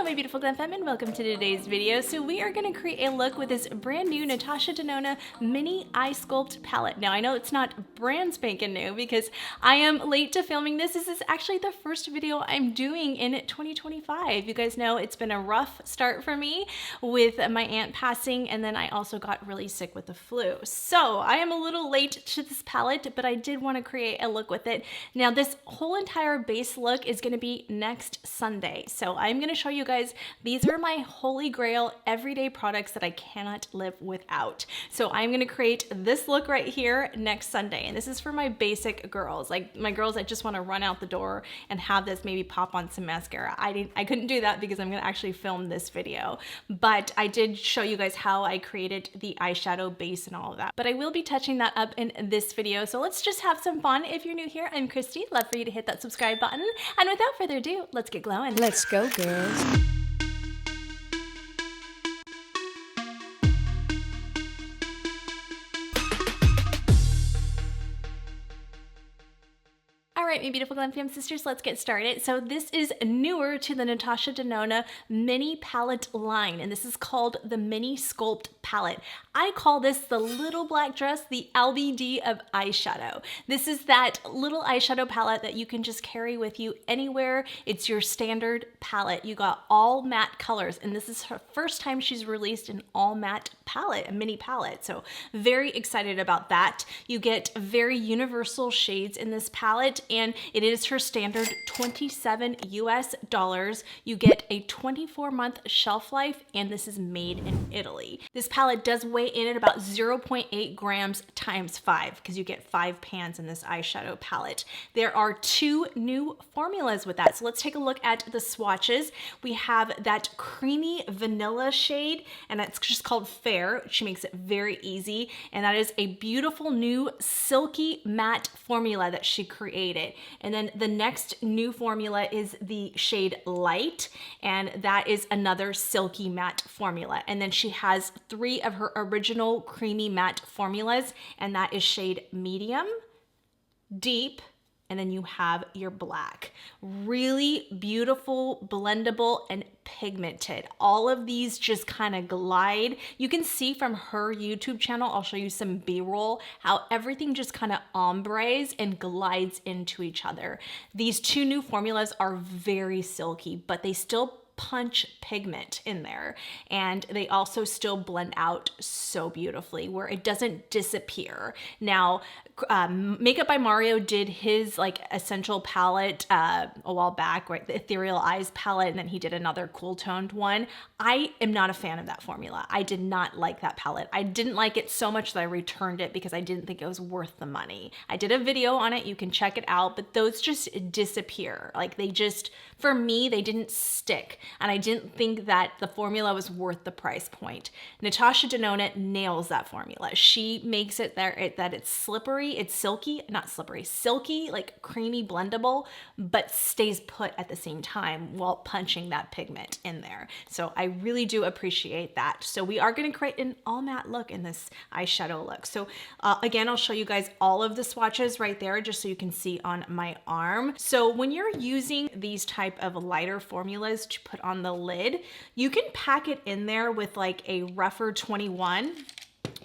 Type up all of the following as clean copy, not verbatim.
my beautiful Glamfam, and welcome to today's video. So we are going to create a look with this brand new Natasha Denona mini eye sculpt palette. Now I know it's not brand spanking new because I am late to filming this. This is actually the first video I'm doing in 2025. You guys know it's been a rough start for me with my aunt passing, and then I also got really sick with the flu. So I am a little late to this palette, but I did want to create a look with it. Now this whole entire base look is going to be next Sunday. So I'm going to show you guys, these are my holy grail everyday products that I cannot live without. So I'm going to create this look right here next Sunday. And this is for my basic girls, like my girls that just want to run out the door and have this, maybe pop on some mascara. I couldn't do that because I'm going to actually film this video, but I did show you guys how I created the eyeshadow base and all of that. But I will be touching that up in this video. So let's just have some fun. If you're new here, I'm Kristi. Love for you to hit that subscribe button. And without further ado, let's get glowing. Let's go, girls. Alright, my beautiful Glamfam sisters, let's get started. So this is newer to the Natasha Denona mini palette line, and this is called the Mini Sculpt palette. I call this the little black dress, the LBD of eyeshadow. This is that little eyeshadow palette that you can just carry with you anywhere. It's your standard palette. You got all matte colors, and this is her first time she's released an all matte palette, a mini palette. So very excited about that. You get very universal shades in this palette, and it is her standard $27 US. You get a 24-month shelf life, and this is made in Italy. This palette does weigh in at about 0.8 grams times 5 because you get 5 pans in this eyeshadow palette. There are 2 new formulas with that. So let's take a look at the swatches. We have that creamy vanilla shade, and that's just called Fair. She makes it very easy, and that is a beautiful new silky matte formula that she created. And then the next new formula is the shade Light, and that is another silky matte formula. And then she has 3 of her original creamy matte formulas, and that is shade Medium, Deep, and then you have your black. Really beautiful, blendable, and pigmented. All of these just kind of glide. You can see from her YouTube channel, I'll show you some B-roll, how everything just kind of ombres and glides into each other. These 2 new formulas are very silky, but they still punch pigment in there, and they also still blend out so beautifully where it doesn't disappear. Now Makeup by Mario did his like essential palette a while back, right? The Ethereal Eyes palette, and then he did another cool toned one. I am not a fan of that formula. I did not like that palette. I didn't like it so much that I returned it because I didn't think it was worth the money. I did a video on it, you can check it out, but those just disappear. Like they just, for me, they didn't stick. And I didn't think that the formula was worth the price point. Natasha Denona nails that formula. She makes it there that it's slippery, it's silky, not slippery, silky, like creamy blendable, but stays put at the same time while punching that pigment in there. So I really do appreciate that. So we are going to create an all matte look in this eyeshadow look. So again, I'll show you guys all of the swatches right there just so you can see on my arm. So when you're using these type of lighter formulas to put on the lid, you can pack it in there with like a rougher 21,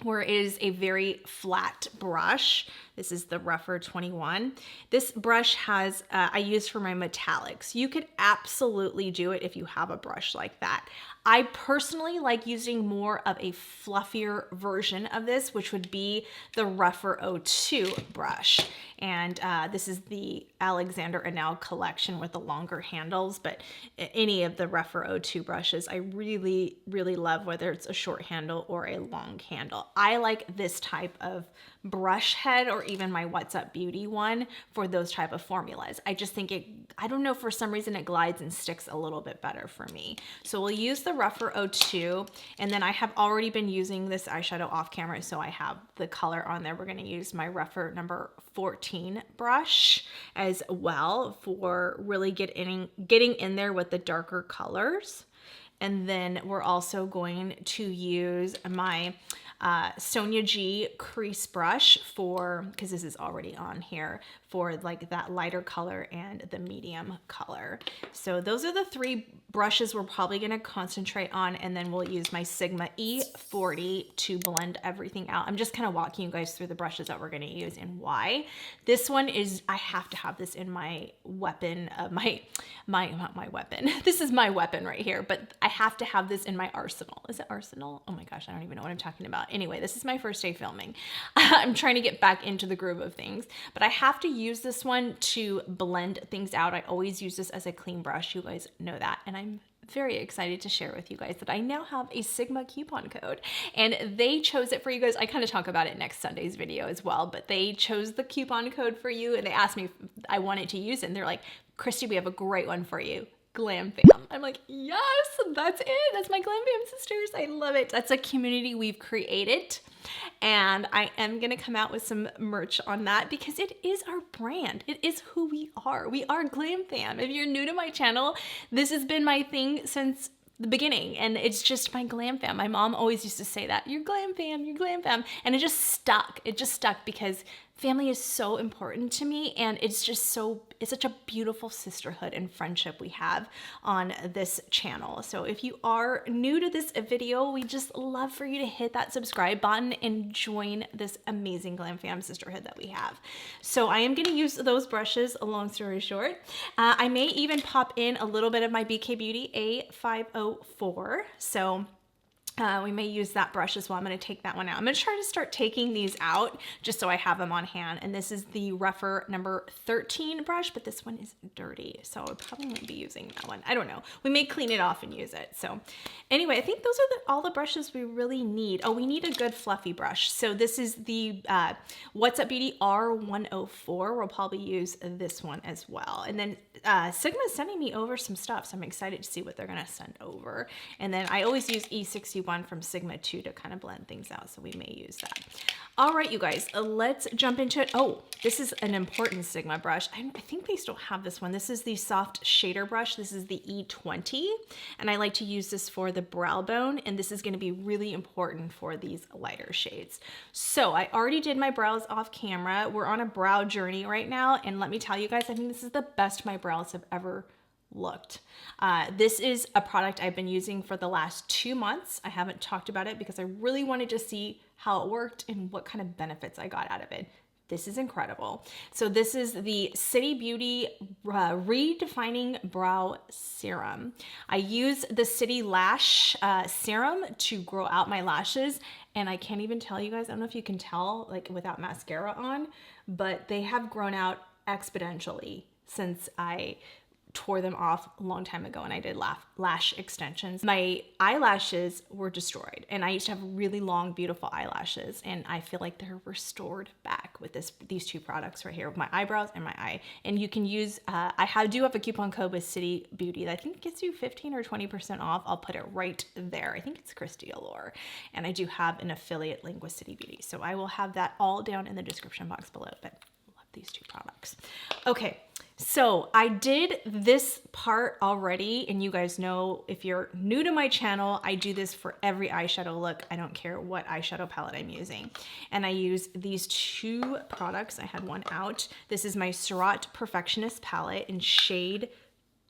where it is a very flat brush. This is the rougher 21. This brush has, I use for my metallics. You could absolutely do it if you have a brush like that. I personally like using more of a fluffier version of this, which would be the rougher 02 brush. And this is the Alexander Anel collection with the longer handles, but any of the rougher 02 brushes, I really, really love, whether it's a short handle or a long handle. I like this type of brush head, or even my What's Up Beauty one, for those type of formulas. I just think it, I don't know, for some reason it glides and sticks a little bit better for me. So we'll use the rougher 02, and then I have already been using this eyeshadow off camera, so I have the color on there. We're going to use my rougher number 14 brush as well for really getting in there with the darker colors. And then we're also going to use my Sonia G crease brush for, because this is already on here, for like that lighter color and the medium color. So those are the three brushes we're probably going to concentrate on, and then we'll use my Sigma E40 to blend everything out. I'm just kind of walking you guys through the brushes that we're going to use and why. This one is, I have to have this in my weapon, not my weapon. This is my weapon right here, but I have to have this in my arsenal. Is it arsenal? Oh my gosh, I don't even know what I'm talking about. Anyway, this is my first day filming. I'm trying to get back into the groove of things, but I have to use this one to blend things out. I always use this as a clean brush. You guys know that. And I'm very excited to share with you guys that I now have a Sigma coupon code, and they chose it for you guys. I kind of talk about it next Sunday's video as well, but they chose the coupon code for you, and they asked me if I wanted to use it, and they're like, Kristi, we have a great one for you. Glamfam. I'm like, yes, that's it. That's my Glamfam sisters. I love it. That's a community we've created. And I am going to come out with some merch on that because it is our brand. It is who we are. We are Glamfam. If you're new to my channel, this has been my thing since the beginning, and it's just my Glamfam. My mom always used to say that, you're Glamfam, you're Glamfam. And it just stuck. It just stuck because family is so important to me, and it's just so, it's such a beautiful sisterhood and friendship we have on this channel. So if you are new to this video, we just love for you to hit that subscribe button and join this amazing Glamfam sisterhood that we have. So I am going to use those brushes, a long story short. I may even pop in a little bit of my BK Beauty A504. So we may use that brush as well. I'm going to take that one out. I'm going to try to start taking these out just so I have them on hand. And this is the rougher number 13 brush, but this one is dirty, so I probably won't be using that one. I don't know. We may clean it off and use it. So anyway, I think those are all the brushes we really need. Oh, we need a good fluffy brush. So this is the What's Up Beauty R104. We'll probably use this one as well. And then Sigma is sending me over some stuff, so I'm excited to see what they're going to send over. And then I always use E61 from Sigma too to kind of blend things out, so we may use that. All right, you guys, let's jump into it. Oh, this is an important Sigma brush. I think they still have this one. This is the soft shader brush. This is the E20, and I like to use this for the brow bone, and this is going to be really important for these lighter shades. So I already did my brows off camera. We're on a brow journey right now, and let me tell you guys, I think this is the best my brows have ever looked. This is a product I've been using for the last 2 months. I haven't talked about it because I really wanted to see how it worked and what kind of benefits I got out of it. This is incredible. So this is the City Beauty Redefining Brow Serum. I use the City Lash Serum to grow out my lashes, and I can't even tell you guys, I don't know if you can tell like without mascara on, but they have grown out exponentially since I tore them off a long time ago and I did lash extensions. My eyelashes were destroyed, and I used to have really long, beautiful eyelashes, and I feel like they're restored back with these two products right here, my eyebrows and my eye. And you can use, I do have a coupon code with City Beauty that I think gets you 15 or 20% off. I'll put it right there. I think it's KristiAllure, and I do have an affiliate link with City Beauty, so I will have that all down in the description box below. But I love these two products. Okay. So I did this part already, and you guys know if you're new to my channel, I do this for every eyeshadow look. I don't care what eyeshadow palette I'm using. And I use these two products. I had one out. This is my Surat Perfectionist palette in shade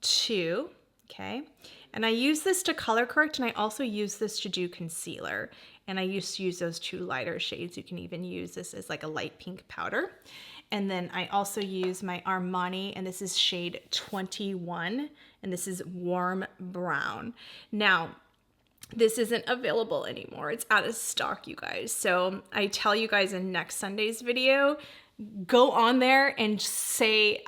2, okay? And I use this to color correct, and I also use this to do concealer. And I used to use those two lighter shades. You can even use this as like a light pink powder. And then I also use my Armani, and this is shade 21, and this is warm brown. Now, this isn't available anymore. It's out of stock, you guys. So I tell you guys in next Sunday's video, go on there and say,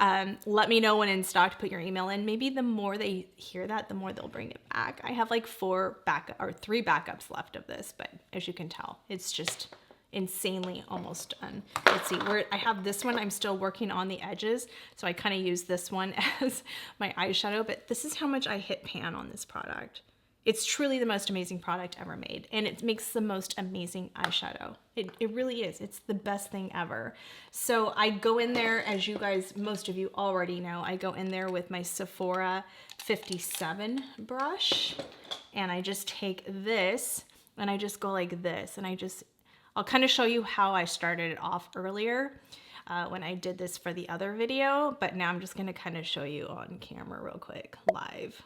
let me know when in stock to put your email in. Maybe the more they hear that, the more they'll bring it back. I have like 3 backups left of this, but as you can tell, it's just insanely almost done. Let's see, I have this one. I'm still working on the edges, so I kind of use this one as my eyeshadow, but this is how much I hit pan on this product. It's truly the most amazing product ever made, and it makes the most amazing eyeshadow. It really is. It's the best thing ever. So I go in there, as you guys, most of you already know, I go in there with my Sephora 57 brush, and I just take this, and I just go like this, and I just I'll kind of show you how I started it off earlier when I did this for the other video, but now I'm just gonna kind of show you on camera real quick, live,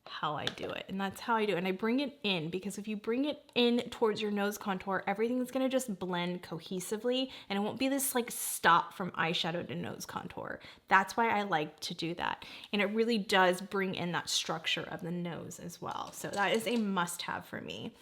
how I do it. And that's how I do it. And I bring it in because if you bring it in towards your nose contour, everything's gonna just blend cohesively and it won't be this like stop from eyeshadow to nose contour. That's why I like to do that. And it really does bring in that structure of the nose as well. So that is a must have for me.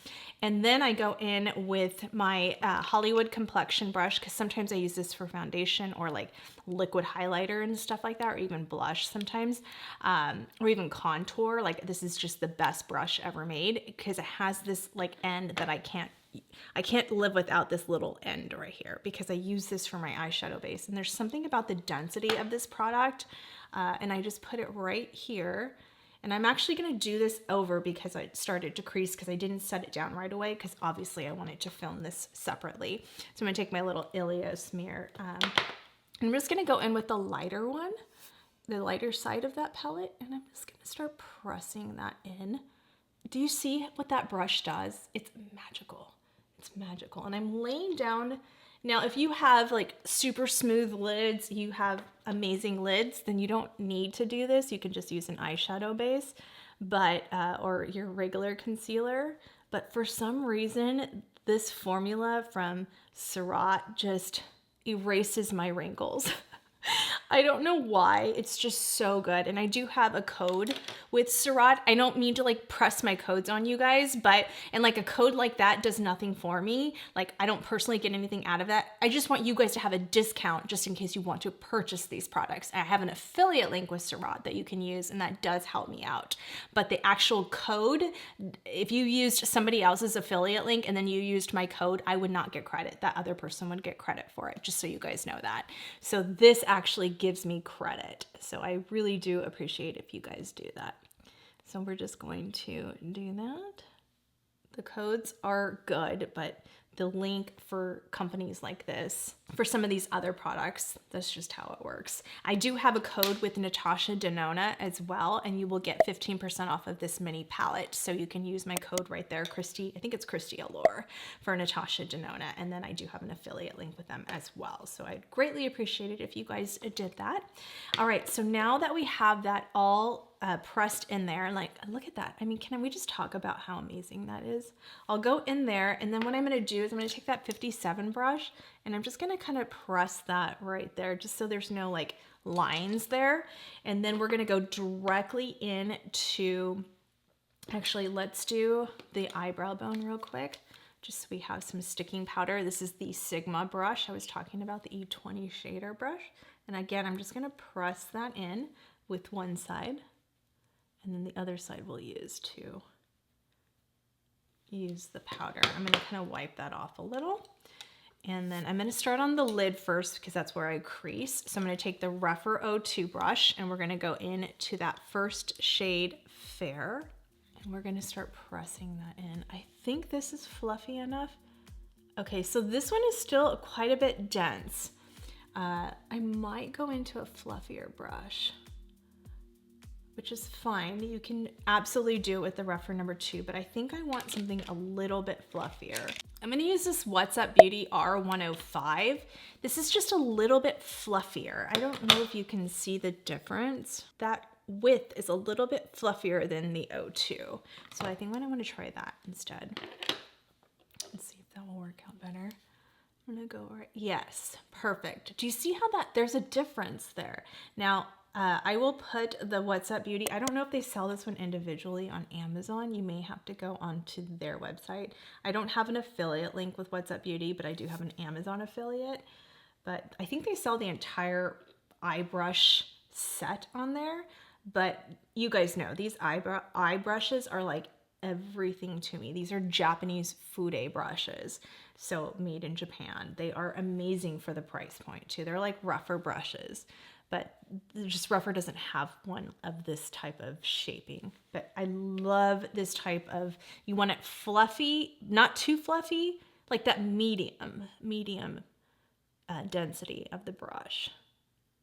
And then I go in with my Hollywood complexion brush because sometimes I use this for foundation or like liquid highlighter and stuff like that, or even blush sometimes, or even contour. Like this is just the best brush ever made because it has this like end that I can't live without this little end right here because I use this for my eyeshadow base. And there's something about the density of this product, and I just put it right here. And I'm actually gonna do this over because I started to crease because I didn't set it down right away because obviously I wanted to film this separately. So I'm gonna take my little Illio smear. I'm just gonna go in with the lighter one, the lighter side of that palette, and I'm just gonna start pressing that in. Do you see what that brush does? It's magical. It's magical. And I'm laying down. Now, if you have like super smooth lids, you have amazing lids, then you don't need to do this. You can just use an eyeshadow base, but or your regular concealer. But for some reason, this formula from Surratt just erases my wrinkles. I don't know why. It's just so good. And I do have a code with Surratt. I don't mean to like press my codes on you guys, but, and like a code like that does nothing for me. Like I don't personally get anything out of that. I just want you guys to have a discount just in case you want to purchase these products. I have an affiliate link with Surratt that you can use and that does help me out. But the actual code, if you used somebody else's affiliate link and then you used my code, I would not get credit. That other person would get credit for it, just so you guys know that. So this actually gives me credit. So I really do appreciate if you guys do that. So we're just going to do that. The codes are good, but the link for companies like this, for some of these other products, that's just how it works. I do have a code with Natasha Denona as well, and you will get 15% off of this mini palette. So you can use my code right there, Kristi, I think it's KristiAllure for Natasha Denona. And then I do have an affiliate link with them as well. So I'd greatly appreciate it if you guys did that. All right, so now that we have that all pressed in there, like, look at that. I mean, can we just talk about how amazing that is? I'll go in there, and then what I'm gonna do is I'm gonna take that 57 brush, and I'm just gonna kind of press that right there, just so there's no like lines there. And then we're gonna go directly into, actually, let's do the eyebrow bone real quick, just so we have some sticking powder. This is the Sigma brush. I was talking about the E20 shader brush. And again, I'm just gonna press that in with one side. And then the other side we'll use to use the powder. I'm gonna kind of wipe that off a little. And then I'm gonna start on the lid first because that's where I crease. So I'm gonna take the rougher 02 brush and we're gonna go into that first shade, Fair. And we're gonna start pressing that in. I think this is fluffy enough. Okay, so this one is still quite a bit dense. I might go into a fluffier brush, which is fine. You can absolutely do it with the rougher number 2, but I think I want something a little bit fluffier. I'm gonna use this What's Up Beauty R105. This is just a little bit fluffier. I don't know if you can see the difference. That width is a little bit fluffier than the 02. So I think I want to try that instead. Let's see if that will work out better. I'm gonna go right, yes, perfect. Do you see how there's a difference there? Now, I will put the What's Up Beauty. I don't know if they sell this one individually on Amazon. You may have to go onto their website. I don't have an affiliate link with What's Up Beauty, but I do have an Amazon affiliate. But I think they sell the entire eye brush set on there. But you guys know these eye brushes are like everything to me. These are Japanese fude brushes, so made in Japan. They are amazing for the price point too. They're like rougher brushes, but just rougher doesn't have one of this type of shaping. But I love this type of, you want it fluffy, not too fluffy, like that medium density of the brush.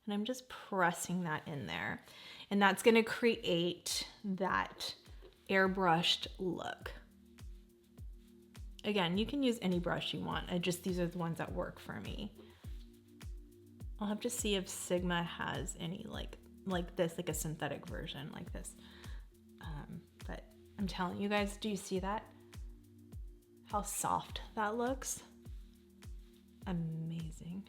And I'm just pressing that in there. And that's gonna create that airbrushed look. Again, you can use any brush you want. These are the ones that work for me. I'll have to see if Sigma has any like this, like a synthetic version like this. But I'm telling you guys, do you see that? How soft that looks? Amazing.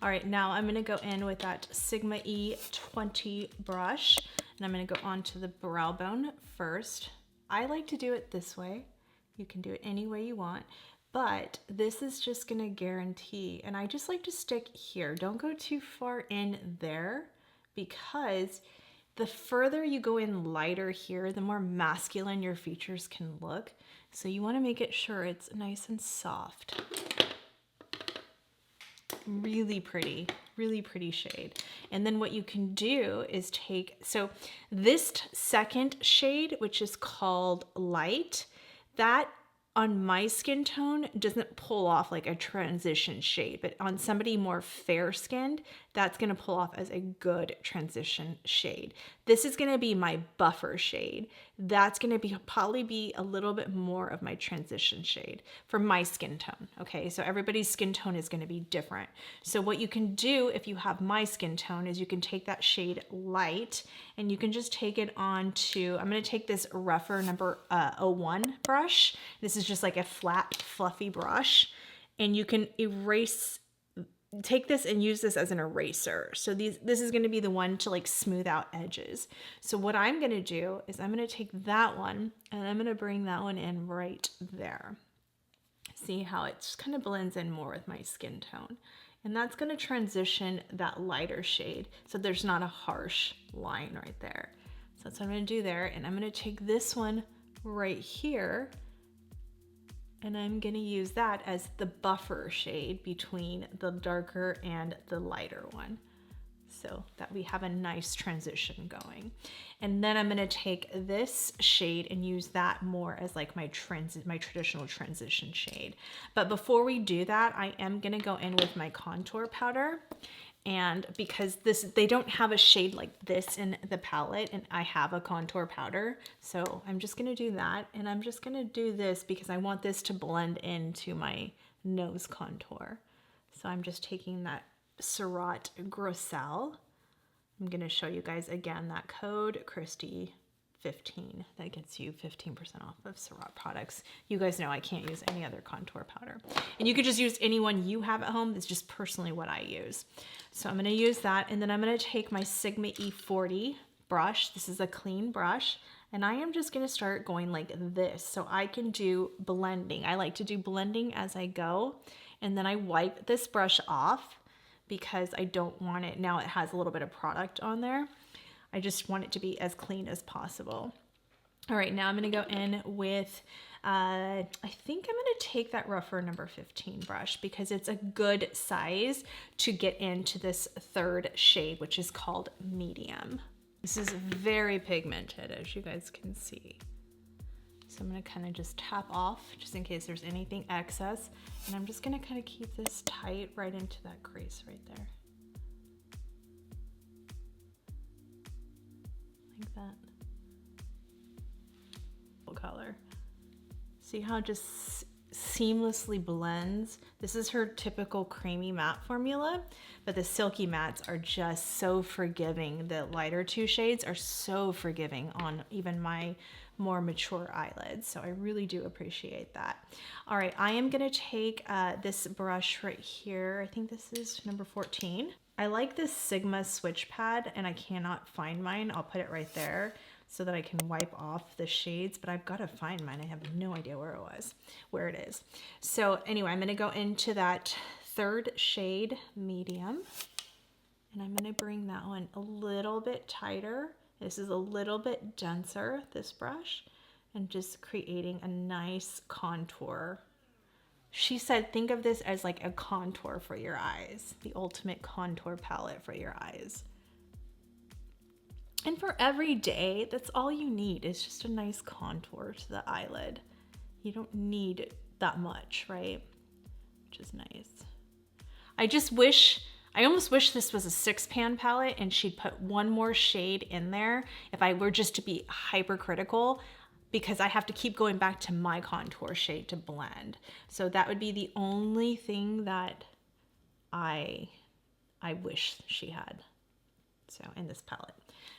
All right, now I'm gonna go in with that Sigma E20 brush, and I'm gonna go onto the brow bone first. I like to do it this way. You can do it any way you want, but this is just gonna guarantee, and I just like to stick here. Don't go too far in there, because the further you go in lighter here, the more masculine your features can look. So you wanna make it sure it's nice and soft. Really pretty shade. And then what you can do is take, so this second shade, which is called Light, that on my skin tone doesn't pull off like a transition shade, but on somebody more fair skinned, that's gonna pull off as a good transition shade. This is gonna be my buffer shade. That's gonna probably be a little bit more of my transition shade for my skin tone, okay? So everybody's skin tone is gonna be different. So what you can do if you have my skin tone is you can take that shade Light and you can just take it on to, I'm gonna take this rougher number 01 brush. This is just like a flat, fluffy brush, and you can take this and use this as an eraser. So this is gonna be the one to like smooth out edges. So what I'm gonna do is I'm gonna take that one and I'm gonna bring that one in right there. See how it just kind of blends in more with my skin tone. And that's gonna transition that lighter shade so there's not a harsh line right there. So that's what I'm gonna do there. And I'm gonna take this one right here, and I'm gonna use that as the buffer shade between the darker and the lighter one, so that we have a nice transition going. And then I'm gonna take this shade and use that more as like my traditional transition shade. But before we do that, I am gonna go in with my contour powder. And because they don't have a shade like this in the palette, and I have a contour powder, so I'm just gonna do that, and I'm just gonna do this because I want this to blend into my nose contour. So I'm just taking that Surratt Grossel. I'm gonna show you guys again that code Kristi 15 that gets you 15% off of Surratt products. You guys know I can't use any other contour powder. And you could just use any one you have at home. That's just personally what I use. So I'm gonna use that, and then I'm gonna take my Sigma E40 brush. This is a clean brush, and I am just gonna start going like this so I can do blending. I like to do blending as I go, and then I wipe this brush off because I don't want it, now it has a little bit of product on there. I just want it to be as clean as possible. All right, now I'm gonna go in with, I think I'm gonna take that rougher number 15 brush because it's a good size to get into this third shade, which is called Medium. This is very pigmented, as you guys can see. So I'm gonna kind of just tap off just in case there's anything excess. And I'm just gonna kind of keep this tight right into that crease right there. Like that. Color. See how it just seamlessly blends? This is her typical creamy matte formula, but the silky mattes are just so forgiving. The lighter two shades are so forgiving on even my more mature eyelids. So I really do appreciate that. All right, I am gonna take this brush right here. I think this is number 14. I like this Sigma switch pad and I cannot find mine. I'll put it right there so that I can wipe off the shades, but I've got to find mine. I have no idea where it is. So anyway, I'm gonna go into that third shade, Medium, and I'm gonna bring that one a little bit tighter. This is a little bit denser, this brush, and just creating a nice contour. She said, think of this as like a contour for your eyes, the ultimate contour palette for your eyes. And for every day, that's all you need is just a nice contour to the eyelid. You don't need that much, right? Which is nice. I almost wish this was a 6-pan palette and she'd put one more shade in there if I were just to be hypercritical, because I have to keep going back to my contour shade to blend. So that would be the only thing that I wish she had. So in this palette,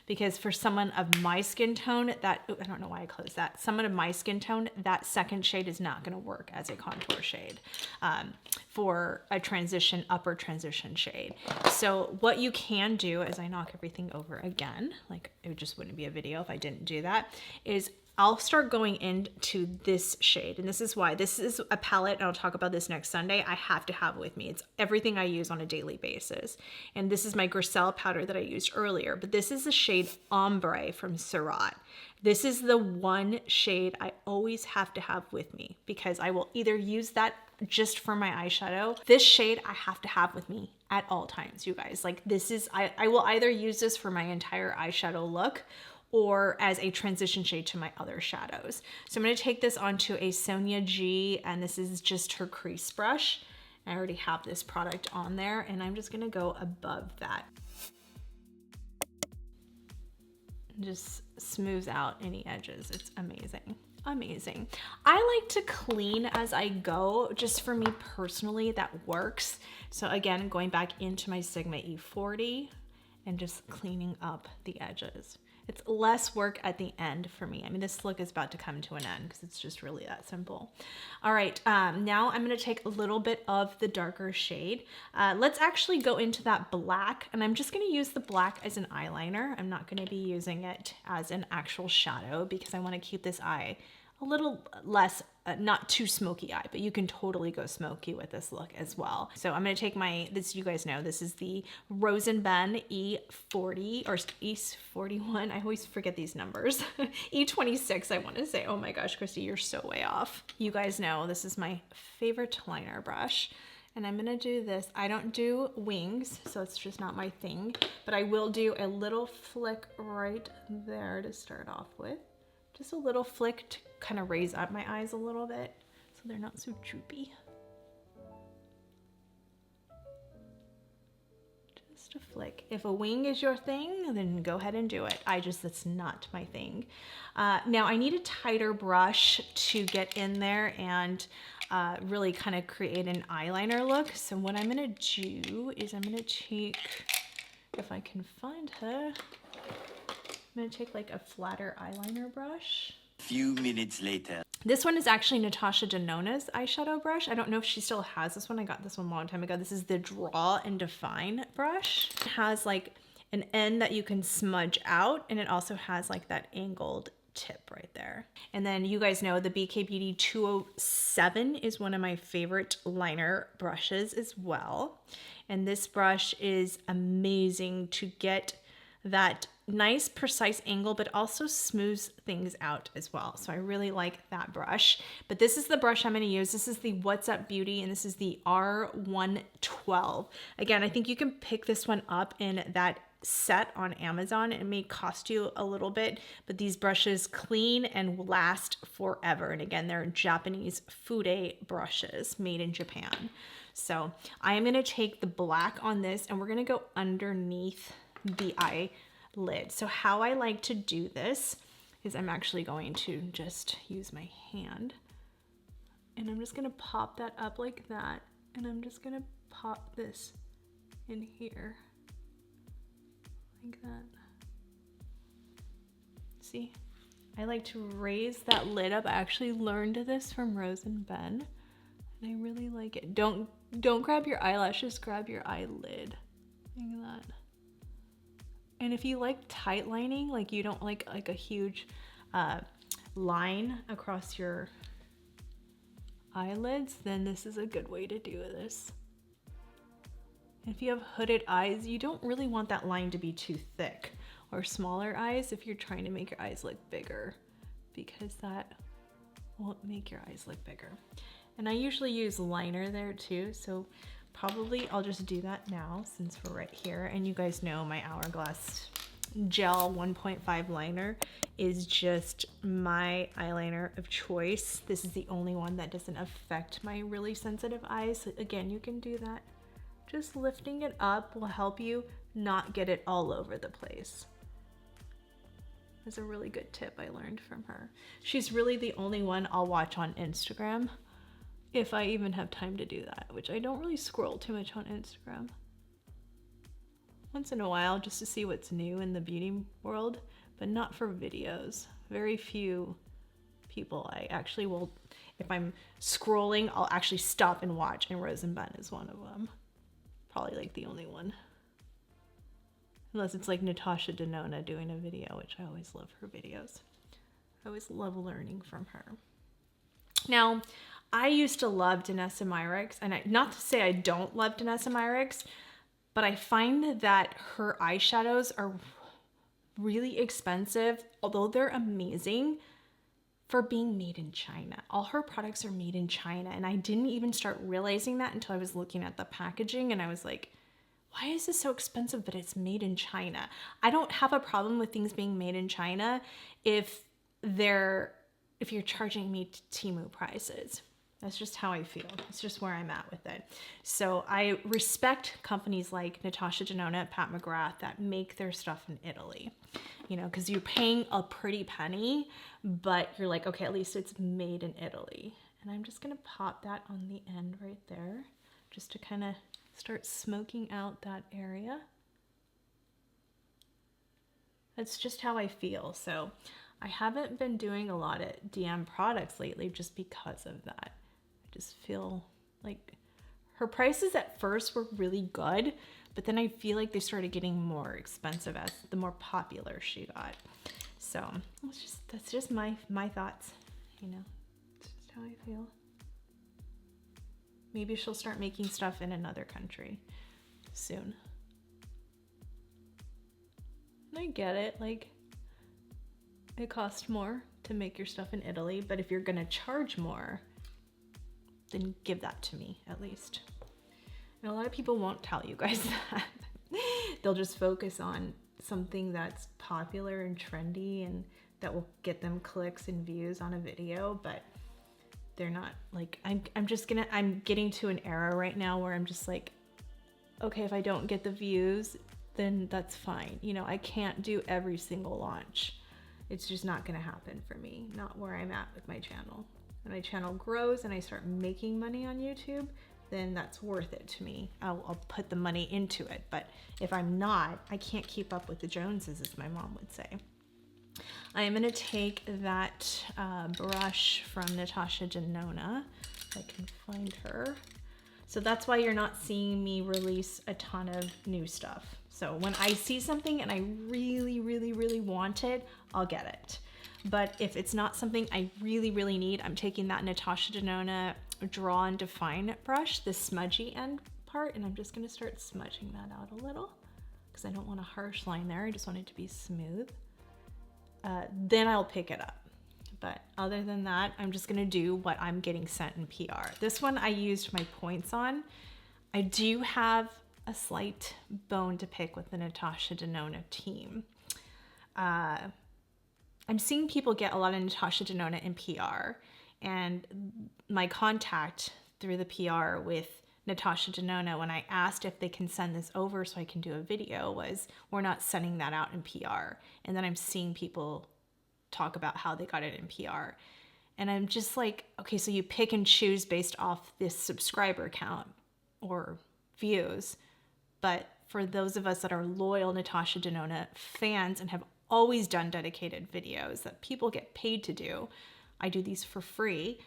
because for someone of my skin tone, that, I don't know why I closed that. Someone of my skin tone, that second shade is not going to work as a contour shade for a transition, upper transition shade. So what you can do, as I knock everything over again, like it just wouldn't be a video if I didn't do that, is I'll start going into this shade. And this is why this is a palette, and I'll talk about this next Sunday, I have to have with me. It's everything I use on a daily basis. And this is my Griselle powder that I used earlier, but this is the shade Ombre from Surratt. This is the one shade I always have to have with me because I will either use that just for my eyeshadow. This shade I have to have with me at all times, you guys. Like this is, I will either use this for my entire eyeshadow look or as a transition shade to my other shadows. So I'm gonna take this onto a Sonia G, and this is just her crease brush. I already have this product on there, and I'm just gonna go above that. Just smooths out any edges. It's amazing. Amazing. I like to clean as I go. Just for me personally, that works. So again, going back into my Sigma E40 and just cleaning up the edges. It's less work at the end for me. I mean, this look is about to come to an end because it's just really that simple. All right, now I'm gonna take a little bit of the darker shade. Let's actually go into that black, and I'm just gonna use the black as an eyeliner. I'm not gonna be using it as an actual shadow because I wanna keep this eye a little less, not too smoky eye, but you can totally go smoky with this look as well. So I'm gonna take my, this, you guys know, this is the Rose and Ben E40 or E41. I always forget these numbers. E26, I wanna say. Oh my gosh, Kristi, you're so way off. You guys know this is my favorite liner brush. And I'm gonna do this. I don't do wings, so it's just not my thing, but I will do a little flick right there to start off with. Just a little flick to kind of raise up my eyes a little bit so they're not so droopy. Just a flick. If a wing is your thing, then go ahead and do it. That's not my thing. Now I need a tighter brush to get in there and really kind of create an eyeliner look. So what I'm gonna do is I'm gonna take, if I can find her, I'm gonna take like a flatter eyeliner brush. Few minutes later. This one is actually Natasha Denona's eyeshadow brush. I don't know if she still has this one. I got this one a long time ago. This is the Draw and Define brush. It has like an end that you can smudge out, and it also has like that angled tip right there. And then you guys know the BK Beauty 207 is one of my favorite liner brushes as well. And this brush is amazing to get that nice precise angle, but also smooths things out as well. So I really like that brush. But this is the brush I'm going to use. This is the What's Up Beauty, and this is the R112. Again, I think you can pick this one up in that set on Amazon. It may cost you a little bit, but these brushes clean and last forever. And again, they're Japanese Fude brushes made in Japan. So I am going to take the black on this, and we're going to go underneath the eyelid. So how I like to do this is I'm actually going to just use my hand, and I'm just going to pop that up like that, and I'm just going to pop this in here like that. See, I like to raise that lid up. I actually learned this from Rose and Ben, and I really like it. Don't grab your eyelashes, grab your eyelid like that. And if you like tight lining, like you don't like a huge line across your eyelids, then this is a good way to do this. If you have hooded eyes, you don't really want that line to be too thick, or smaller eyes if you're trying to make your eyes look bigger, because that won't make your eyes look bigger. And I usually use liner there too, so probably I'll just do that now since we're right here. And you guys know my Hourglass Gel 1.5 liner is just my eyeliner of choice. This is the only one that doesn't affect my really sensitive eyes. So again, you can do that. Just lifting it up will help you not get it all over the place. That's a really good tip I learned from her. She's really the only one I'll watch on Instagram, if I even have time to do that, which I don't really scroll too much on Instagram. Once in a while, just to see what's new in the beauty world, but not for videos. Very few people I actually will, if I'm scrolling, I'll actually stop and watch, and Rosenbun is one of them. Probably like the only one. Unless it's like Natasha Denona doing a video, which I always love her videos. I always love learning from her. Now, I used to love Danessa Myricks, and not to say I don't love Danessa Myricks, but I find that her eyeshadows are really expensive, although they're amazing for being made in China. All her products are made in China, and I didn't even start realizing that until I was looking at the packaging, and I was like, why is this so expensive, but it's made in China? I don't have a problem with things being made in China if you're charging me Temu prices. That's just how I feel. It's just where I'm at with it. So I respect companies like Natasha Denona, Pat McGrath that make their stuff in Italy, you know, because you're paying a pretty penny, but you're like, okay, at least it's made in Italy. And I'm just gonna pop that on the end right there, just to kind of start smoking out that area. That's just how I feel. So I haven't been doing a lot of DM products lately just because of that. I just feel like her prices at first were really good, but then I feel like they started getting more expensive as the more popular she got. So that's just my thoughts, you know, it's just how I feel. Maybe she'll start making stuff in another country soon. And I get it, like, it costs more to make your stuff in Italy, but if you're gonna charge more, then give that to me at least. And a lot of people won't tell you guys that. They'll just focus on something that's popular and trendy and that will get them clicks and views on a video, but they're not like, I'm getting to an era right now where I'm just like, okay, if I don't get the views, then that's fine. You know, I can't do every single launch. It's just not gonna happen for me, not where I'm at with my channel. When my channel grows and I start making money on YouTube, then that's worth it to me. I'll put the money into it. But if I'm not, I can't keep up with the Joneses, as my mom would say. I am gonna take that brush from Natasha Denona, if I can find her. So that's why you're not seeing me release a ton of new stuff. So when I see something and I really, really, really want it, I'll get it. But if it's not something I really, really need, I'm taking that Natasha Denona Draw and Define brush, the smudgy end part, and I'm just gonna start smudging that out a little because I don't want a harsh line there. I just want it to be smooth. Then I'll pick it up. But other than that, I'm just gonna do what I'm getting sent in PR. This one I used my points on. I do have a slight bone to pick with the Natasha Denona team. I'm seeing people get a lot of Natasha Denona in PR, and my contact through the PR with Natasha Denona, when I asked if they can send this over so I can do a video, was we're not sending that out in PR. And then I'm seeing people talk about how they got it in PR. And I'm just like, okay, so you pick and choose based off this subscriber count or views. But for those of us that are loyal Natasha Denona fans and have always done dedicated videos that people get paid to do, I do these for free.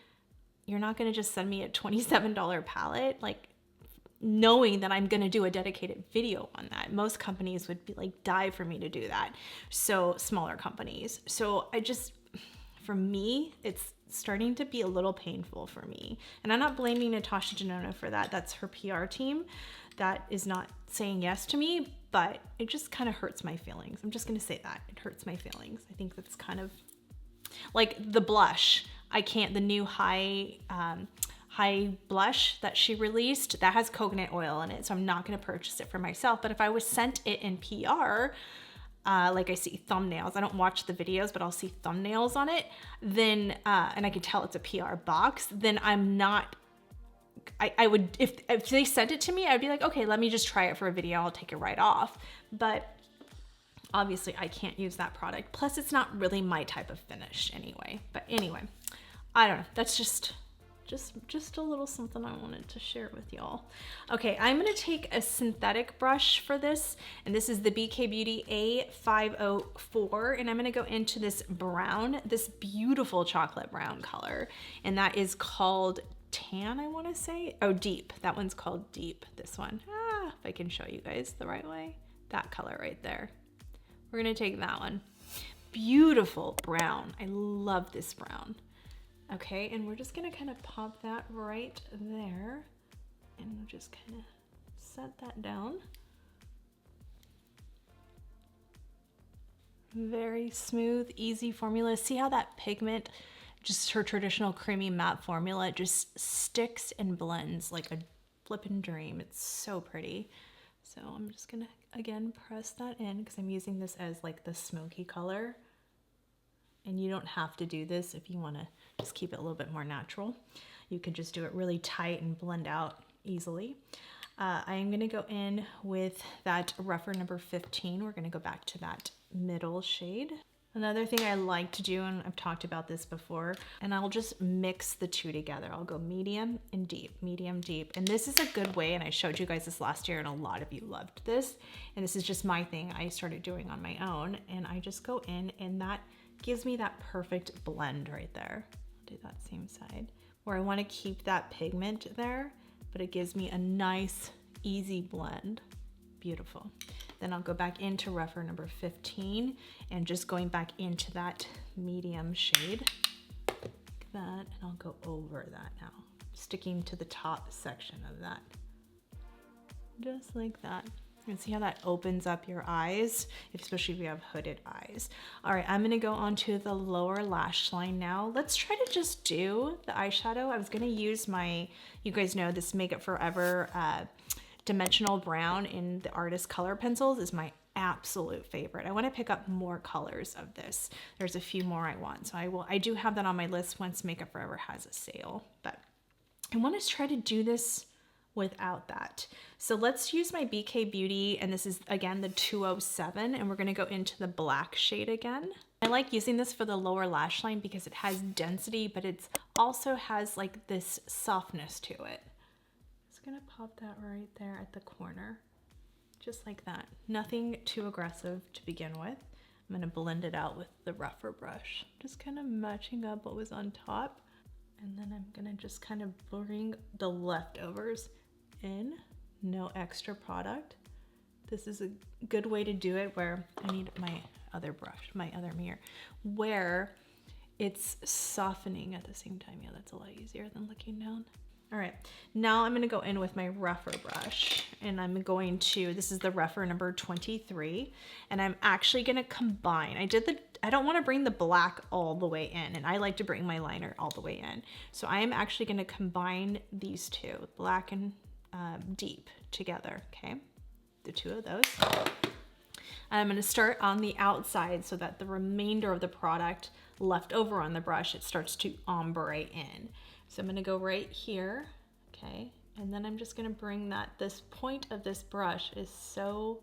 You're not gonna just send me a $27 palette, like knowing that I'm gonna do a dedicated video on that. Most companies would be like, die for me to do that. So smaller companies. So for me, it's starting to be a little painful for me. And I'm not blaming Natasha Denona for that. That's her PR team that is not saying yes to me, but it just kind of hurts my feelings. I'm just gonna say that. It hurts my feelings. I think that's kind of like the blush. The new high blush that she released, that has coconut oil in it, so I'm not gonna purchase it for myself. But if I was sent it in PR, like I see thumbnails, I don't watch the videos, but I'll see thumbnails on it, then, and I can tell it's a PR box, then I'm not, I would, if they sent it to me, I'd be like, okay, let me just try it for a video, I'll take it right off. But Obviously I can't use that product. Plus it's not really my type of finish anyway. But anyway, I don't know. That's just a little something I wanted to share with y'all. Okay, I'm gonna take a synthetic brush for this, and this is the BK Beauty A504, and I'm gonna go into this brown, this beautiful chocolate brown color, and that is called Tan, I wanna say. Oh, Deep, that one's called Deep, this one. If I can show you guys the right way. That color right there. We're gonna take that one. Beautiful brown, I love this brown. Okay, and we're just gonna kind of pop that right there, and we'll just kind of set that down. Very smooth, easy formula. See how that pigment, just her traditional creamy matte formula, just sticks and blends like a flippin' dream. It's so pretty. So I'm just gonna, again, press that in because I'm using this as like the smoky color. And you don't have to do this if you want to just keep it a little bit more natural. You can just do it really tight and blend out easily. I am going to go in with that rougher number 15. We're going to go back to that middle shade. Another thing I like to do, and I've talked about this before, and I'll just mix the two together. I'll go medium and deep, medium, deep. And this is a good way, and I showed you guys this last year, and a lot of you loved this. And this is just my thing I started doing on my own. And I just go in, and that gives me that perfect blend right there. I'll do that same side where I want to keep that pigment there, but it gives me a nice, easy blend. Beautiful. Then I'll go back into rougher number 15 and just going back into that medium shade, like that, and I'll go over that now, sticking to the top section of that, just like that. And see how that opens up your eyes, especially if you have hooded eyes. All right, I'm gonna go onto the lower lash line now. Let's try to just do the eyeshadow. I was gonna use my, you guys know this Makeup Forever dimensional brown in the Artist Color Pencils is my absolute favorite. I wanna pick up more colors of this. There's a few more I want, so I do have that on my list once Makeup Forever has a sale, but I wanna try to do this without that. So let's use my BK Beauty, and this is again the 207, and we're gonna go into the black shade again. I like using this for the lower lash line because it has density, but it also has like this softness to it. Just gonna pop that right there at the corner, just like that. Nothing too aggressive to begin with. I'm gonna blend it out with the rougher brush, just kind of matching up what was on top. And then I'm gonna just kind of bring the leftovers in, no extra product. This is a good way to do it where I need my other brush, my other mirror, where it's softening at the same time. Yeah, that's a lot easier than looking down. All right, now I'm gonna go in with my rougher brush, and I'm going to, this is the rougher number 23, and I'm actually gonna combine. I don't wanna bring the black all the way in, and I like to bring my liner all the way in. So I am actually gonna combine these two, black and deep together, okay? The two of those. I'm gonna start on the outside so that the remainder of the product left over on the brush, it starts to ombre in. So I'm gonna go right here, okay? And then I'm just gonna bring that, this point of this brush is so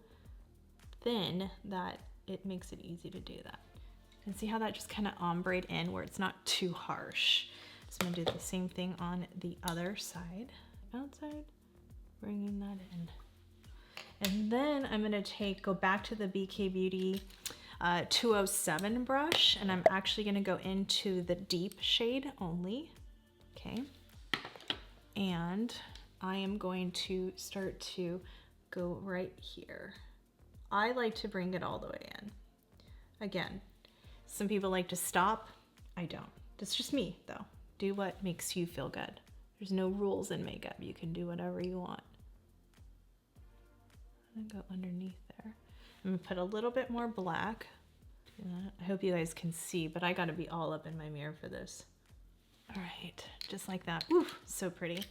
thin that it makes it easy to do that. And see how that just kind of ombre in where it's not too harsh. So I'm gonna do the same thing on the other side. Outside, bringing that in. And then I'm gonna go back to the BK Beauty 207 brush, and I'm actually gonna go into the deep shade only, okay? And I am going to start to go right here. I like to bring it all the way in. Again, some people like to stop. I don't. That's just me though. Do what makes you feel good. There's no rules in makeup. You can do whatever you want. And go underneath there. I'm gonna put a little bit more black. I hope you guys can see, but I gotta be all up in my mirror for this. All right, just like that. Ooh, so pretty.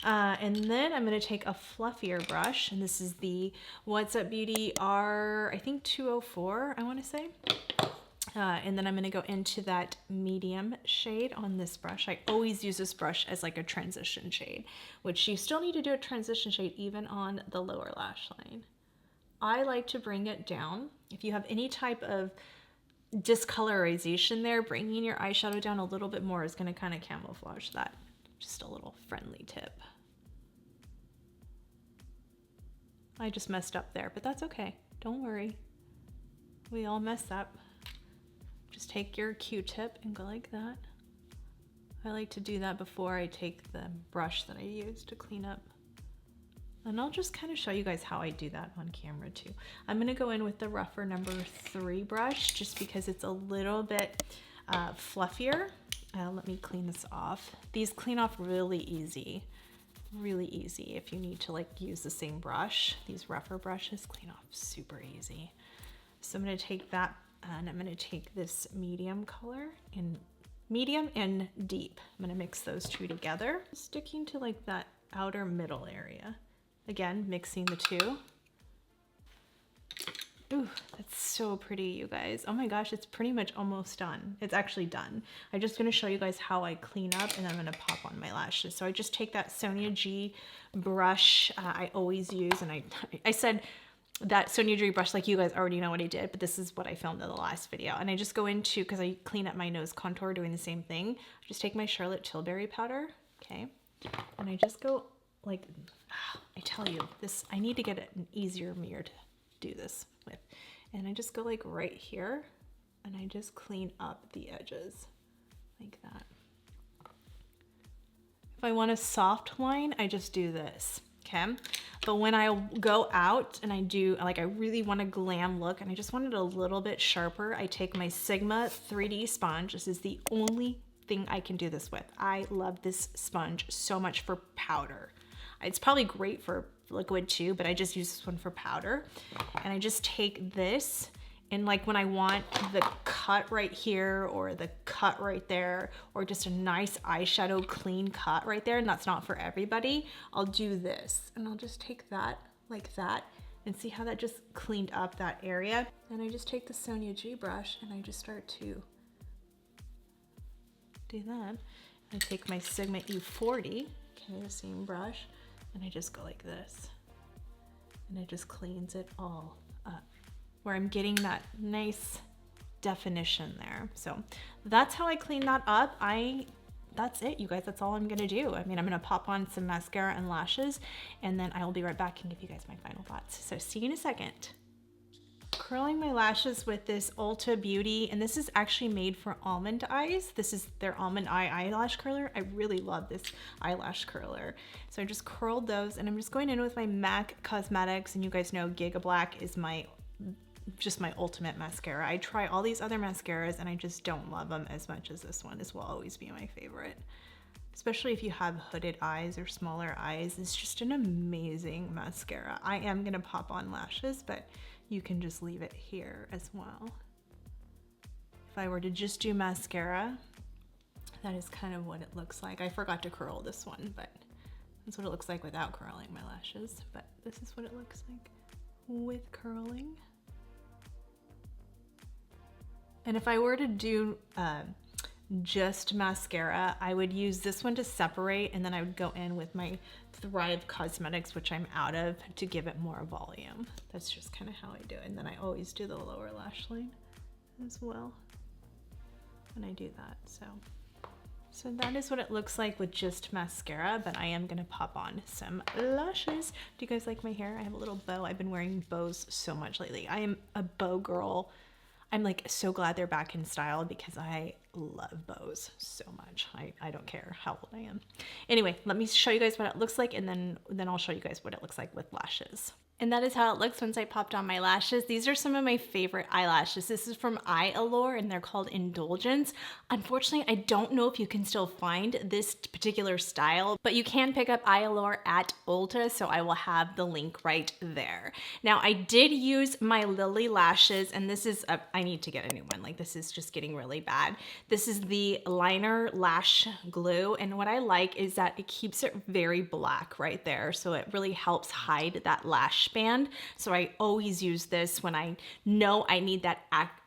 And then I'm gonna take a fluffier brush, and this is the What's Up Beauty I think 204, I wanna say. And then I'm gonna go into that medium shade on this brush. I always use this brush as like a transition shade, which you still need to do a transition shade even on the lower lash line. I like to bring it down. If you have any type of discolorization there, bringing your eyeshadow down a little bit more is going to kind of camouflage that. Just a little friendly tip. I just messed up there, but that's okay. Don't worry. We all mess up. Just take your Q-tip and go like that. I like to do that before I take the brush that I use to clean up. And I'll just kind of show you guys how I do that on camera too. I'm gonna go in with the rougher number 3 brush just because it's a little bit fluffier. Let me clean this off. These clean off really easy if you need to like use the same brush. These rougher brushes clean off super easy. So I'm gonna take that and I'm gonna take this medium color in medium and deep. I'm gonna mix those two together, sticking to like that outer middle area. Again, mixing the two. Ooh, that's so pretty, you guys. Oh my gosh, it's pretty much almost done. It's actually done. I'm just gonna show you guys how I clean up and I'm gonna pop on my lashes. So I just take that Sonia G brush I always use, and I said that Sonia G brush like you guys already know what I did, but this is what I filmed in the last video. And I just go into, because I clean up my nose contour doing the same thing, I just take my Charlotte Tilbury powder, okay? And I just go like, I tell you, this, I need to get an easier mirror to do this with. And I just go like right here and I just clean up the edges like that. If I want a soft line, I just do this, okay? But when I go out and I do, like I really want a glam look and I just want it a little bit sharper, I take my Sigma 3D sponge. This is the only thing I can do this with. I love this sponge so much for powder. It's probably great for liquid too, but I just use this one for powder. And I just take this and like when I want the cut right here or the cut right there, or just a nice eyeshadow clean cut right there, and that's not for everybody, I'll do this. And I'll just take that like that and see how that just cleaned up that area. And I just take the Sonia G brush and I just start to do that. I take my Sigma E40, okay, the same brush, and I just go like this. And it just cleans it all up, where I'm getting that nice definition there. So that's how I clean that up. That's it, you guys. That's all I'm gonna do. I mean, I'm gonna pop on some mascara and lashes, and then I will be right back and give you guys my final thoughts. So see you in a second. Curling my lashes with this Ulta Beauty, and this is actually made for almond eyes. This is their almond eye eyelash curler. I really love this eyelash curler. So I just curled those, and I'm just going in with my MAC Cosmetics, and you guys know Giga Black is just my ultimate mascara. I try all these other mascaras and I just don't love them as much as this one. This will always be my favorite, especially if you have hooded eyes or smaller eyes. It's just an amazing mascara. I am gonna pop on lashes, but you can just leave it here as well. If I were to just do mascara, that is kind of what it looks like. I forgot to curl this one, but that's what it looks like without curling my lashes. But this is what it looks like with curling. And if I were to do just mascara, I would use this one to separate, and then I would go in with my Thrive Cosmetics, which I'm out of, to give it more volume. That's just kind of how I do it. And then I always do the lower lash line as well when I do that. So that is what it looks like with just mascara, but I am gonna pop on some lashes. Do you guys like my hair? I have a little bow. I've been wearing bows so much lately. I am a bow girl. I'm like so glad they're back in style because I love bows so much. I don't care how old I am. Anyway, let me show you guys what it looks like, and then I'll show you guys what it looks like with lashes. And that is how it looks once I popped on my lashes. These are some of my favorite eyelashes. This is from Allure, and they're called Indulgence. Unfortunately, I don't know if you can still find this particular style, but you can pick up Allure at Ulta, so I will have the link right there. Now, I did use my Lily lashes, and this is, I need to get a new one. Like, this is just getting really bad. This is the Liner Lash Glue, and what I like is that it keeps it very black right there, so it really helps hide that lash band. So I always use this when I know I need that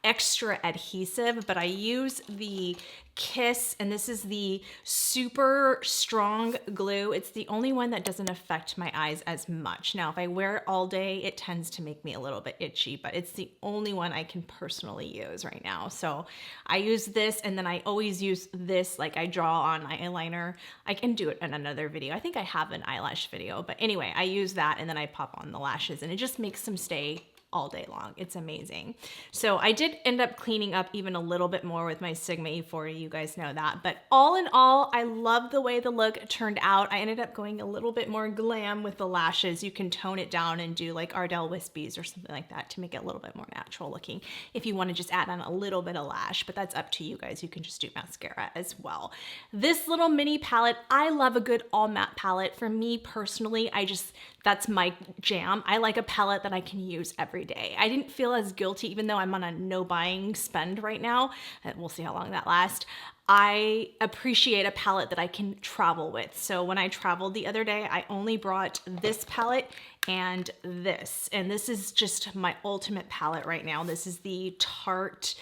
extra adhesive, but I use the Kiss, and this is the super strong glue. It's the only one that doesn't affect my eyes as much. Now, if I wear it all day, it tends to make me a little bit itchy, but it's the only one I can personally use right now. So I use this, and then I always use this, like I draw on eyeliner. I can do it in another video. I think I have an eyelash video, but anyway, I use that and then I pop on the lashes, and it just makes them stay all day long. It's amazing. So I did end up cleaning up even a little bit more with my Sigma E40, you guys know that. But all in all, I love the way the look turned out. I ended up going a little bit more glam with the lashes. You can tone it down and do like Ardell Wispies or something like that to make it a little bit more natural looking if you want to just add on a little bit of lash, but that's up to you guys. You can just do mascara as well. This little mini palette, I love a good all matte palette. For me personally, that's my jam. I like a palette that I can use every day. I didn't feel as guilty, even though I'm on a no buying spend right now. We'll see how long that lasts. I appreciate a palette that I can travel with. So when I traveled the other day, I only brought this palette and this is just my ultimate palette right now. This is the Tarte,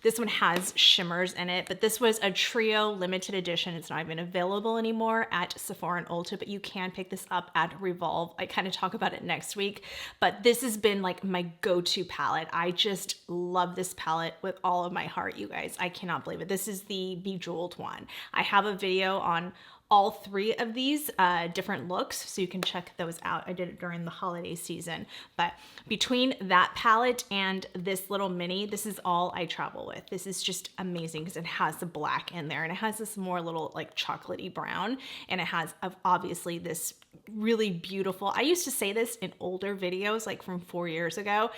this one has shimmers in it, but this was a trio limited edition. It's not even available anymore at Sephora and Ulta, but you can pick this up at Revolve. I kind of talk about it next week, but this has been like my go-to palette. I just love this palette with all of my heart, you guys. I cannot believe it. This is the Bejeweled one. I have a video on all three of these different looks, so you can check those out. I did it during the holiday season, but between that palette and this little mini, this is all I travel with. This is just amazing because it has the black in there and it has this more little like chocolatey brown, and it has obviously this really beautiful, I used to say this in older videos like from 4 years ago,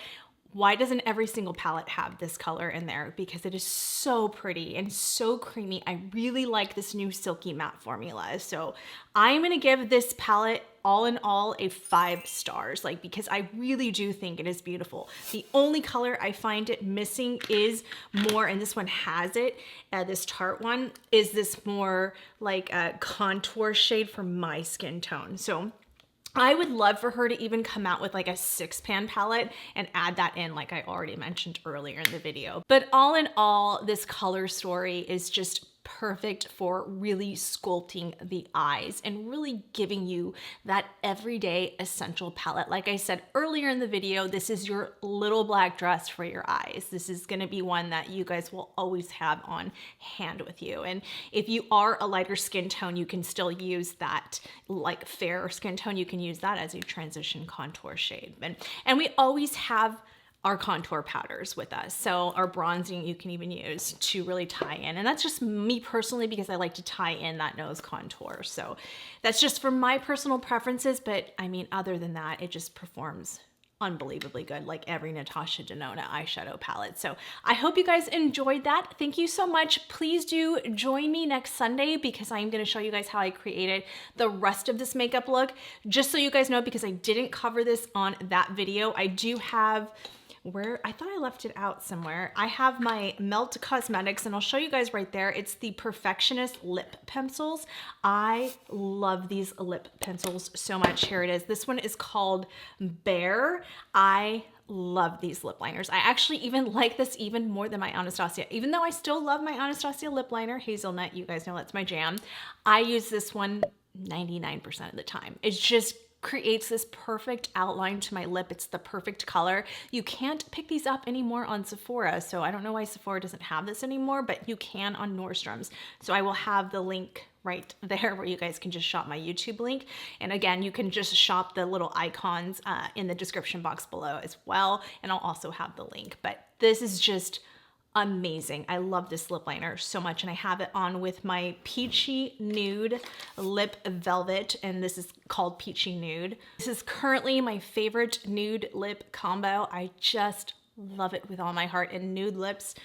why doesn't every single palette have this color in there? Because it is so pretty and so creamy. I really like this new Silky Matte formula. So I'm gonna give this palette all in all a 5 stars, like, because I really do think it is beautiful. The only color I find it missing is more, and this one has it, this Tarte one, is this more like a contour shade for my skin tone. So I would love for her to even come out with like a 6-pan palette and add that in, like I already mentioned earlier in the video. But all in all, this color story is just perfect for really sculpting the eyes and really giving you that everyday essential palette. Like I said earlier in the video, this is your little black dress for your eyes. This is going to be one that you guys will always have on hand with you. And if you are a lighter skin tone, you can still use that, like fair skin tone, you can use that as a transition contour shade. And we always have our contour powders with us. So our bronzing you can even use to really tie in. And that's just me personally because I like to tie in that nose contour. So that's just for my personal preferences. But I mean, other than that, it just performs unbelievably good, like every Natasha Denona eyeshadow palette. So I hope you guys enjoyed that. Thank you so much. Please do join me next Sunday because I'm going to show you guys how I created the rest of this makeup look. Just so you guys know, because I didn't cover this on that video, I do have, where I thought I left it out somewhere. I have my Melt Cosmetics, and I'll show you guys right there. It's the Perfectionist lip pencils. I love these lip pencils so much. Here it is. This one is called Bear. I love these lip liners. I actually even like this even more than my Anastasia. Even though I still love my Anastasia lip liner, Hazelnut, you guys know that's my jam. I use this one 99% of the time. It's just creates this perfect outline to my lip. It's the perfect color. You can't pick these up anymore on Sephora, so I don't know why Sephora doesn't have this anymore, but you can on Nordstrom's. So I will have the link right there where you guys can just shop my YouTube link. And again, you can just shop the little icons in the description box below as well, and I'll also have the link. But this is just amazing. I love this lip liner so much, and I have it on with my Peachy Nude Lip Velvet, and this is called Peachy Nude. This is currently my favorite nude lip combo. I just love it with all my heart, and nude lips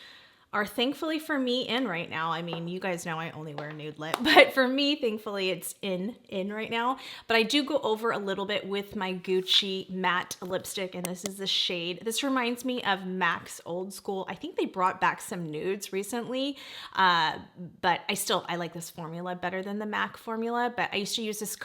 are thankfully for me in right now. I mean, you guys know I only wear nude lip, but for me, thankfully it's in right now. But I do go over a little bit with my Gucci matte lipstick, and this is the shade. This reminds me of MAC's Old School. I think they brought back some nudes recently, but I like this formula better than the MAC formula. But I used to use this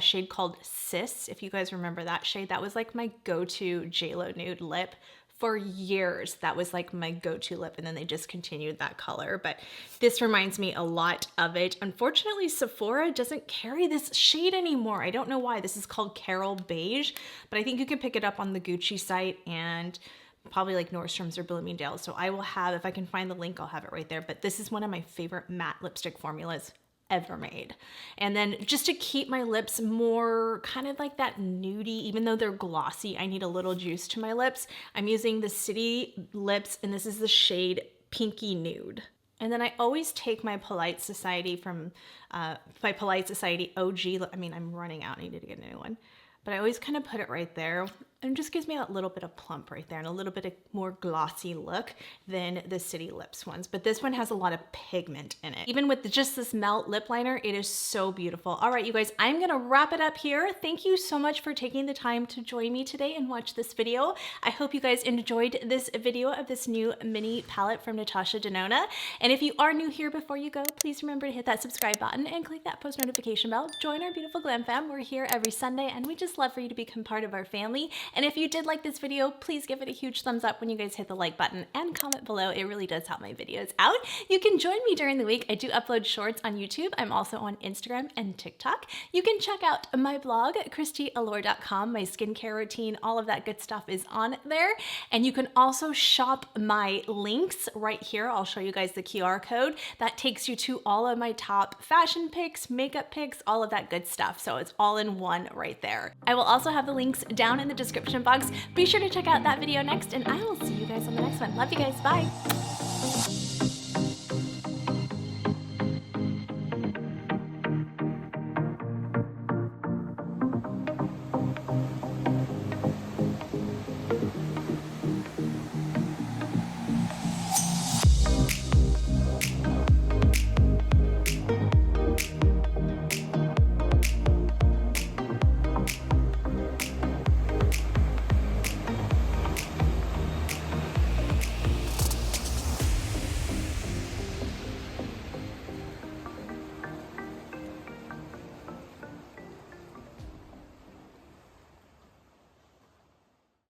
shade called Sis, if you guys remember that shade. That was like my go-to JLo nude lip For years, that was like my go-to lip, and then they discontinued that color, but this reminds me a lot of it. Unfortunately, Sephora doesn't carry this shade anymore. I don't know why. This is called Carol Beige, but I think you can pick it up on the Gucci site and probably like Nordstrom's or Bloomingdale's. So I will have, if I can find the link, I'll have it right there. But this is one of my favorite matte lipstick formulas ever made. And then just to keep my lips more kind of like that nudie, even though they're glossy, I need a little juice to my lips. I'm using the City Lips, and this is the shade Pinky Nude. And then I always take my Polite Society from my Polite Society OG. I mean, I'm running out. I need to get a new one. But I always kind of put it right there, and it just gives me that little bit of plump right there and a little bit of more glossy look than the City Lips ones. But this one has a lot of pigment in it. Even with just this melt lip liner, it is so beautiful. All right, you guys, I'm gonna wrap it up here. Thank you so much for taking the time to join me today and watch this video. I hope you guys enjoyed this video of this new mini palette from Natasha Denona. And if you are new here, before you go, please remember to hit that subscribe button and click that post notification bell. Join our beautiful Glam Fam. We're here every Sunday, and we just love for you to become part of our family. And if you did like this video, please give it a huge thumbs up when you guys hit the like button and comment below. It really does help my videos out. You can join me during the week. I do upload shorts on YouTube. I'm also on Instagram and TikTok. You can check out my blog, KristiAllure.com. My skincare routine, all of that good stuff is on there. And you can also shop my links right here. I'll show you guys the QR code. That takes you to all of my top fashion picks, makeup picks, all of that good stuff. So it's all in one right there. I will also have the links down in the description box. Be sure to check out that video next, and I will see you guys on the next one. Love you guys. Bye.